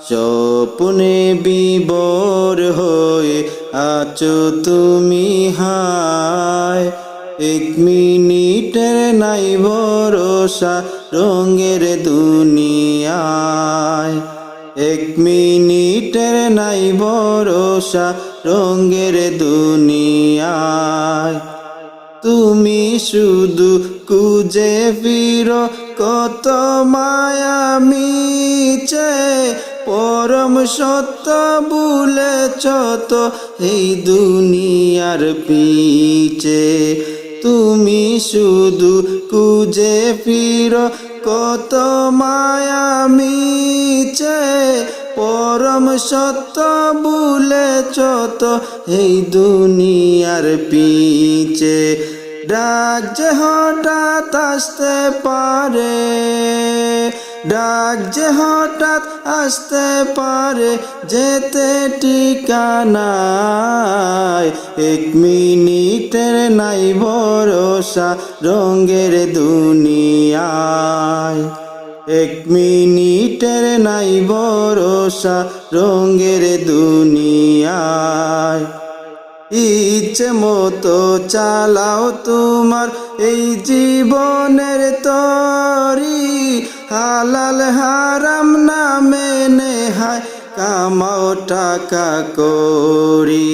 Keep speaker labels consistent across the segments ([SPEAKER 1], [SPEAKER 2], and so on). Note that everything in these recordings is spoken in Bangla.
[SPEAKER 1] স্বপ্নে বিভোর হয়ে আছো তুমি হায়। এক মিনিটের নাই ভরসা রঙের দুনিয়ায়। এক মিনিটের নাই ভরসা রঙের দুনিয়ায়। তুমি শুধু খুঁজে ফিরো কত মায়া মিছে, পরম সত্য ভুলেছ তো এই দুনিয়ার পিছে। তুমি শুধু খুঁজে ফিরো কত মায়া মিছে, পরম সত্য ভুলেছ তো এই দুনিয়ার পিছে। ডাক যে হঠাৎ আসতে পারে, ডাক যে হঠাৎ আসতে পারে, যেতে ঠিকানায়। এক মিনিটের নাই ভরসা রঙের দুনিয়ায়। এক মিনিটের নাই ভরসা রঙের দুনিয়ায়। ইচ্ছে মতো চালাও তোমার এই জীবনের তরি, হালাল হারাম না মেনে হায় কামাও টাকা করি।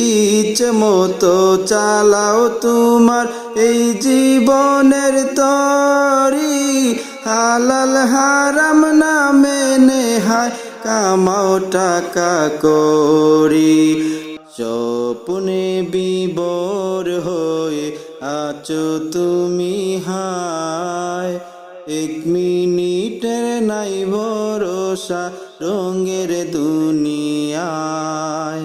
[SPEAKER 1] ইচ্ছে মতো চালাও তোমার এই জীবনের তরি, হালাল হারাম না মেনে হায় কামাও টাকা করি। স্বপ্নে বিভোর হয়ে আছো তুমি হায়। এক মিনিটের নাই ভরসা রঙের দুনিয়ায়।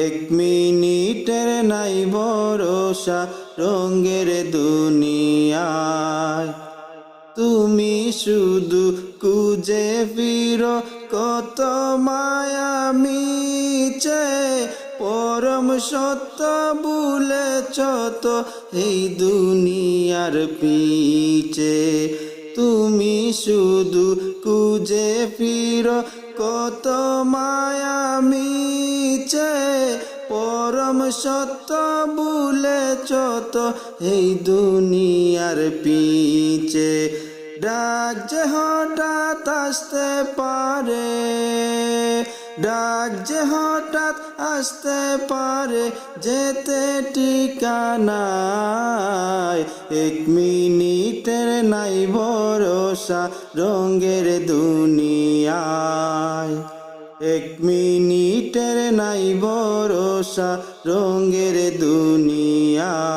[SPEAKER 1] এক মিনিটের নাই ভরসা রঙের দুনিয়ায়। তুমি শুধু খুঁজে ফিরো কত মায়া মিছে, পরম সত্য ভুলেছ তো এই দুনিয়ার পিছে। তুমি শুধু খুঁজে ফিরো কত মায়া মিছে, পরম সত্য ভুলেছ তো এই দুনিয়ার পিছে। ডাক যে হঠাৎ আসতে পারে, ডাক যে হঠাৎ আসতে পারে, যেতে ঠিকানায়। এক মিনিটের নাই ভরসা রঙের দুনিয়ায়। এক মিনিটের নাই ভরসা রঙের দুনিয়ায়।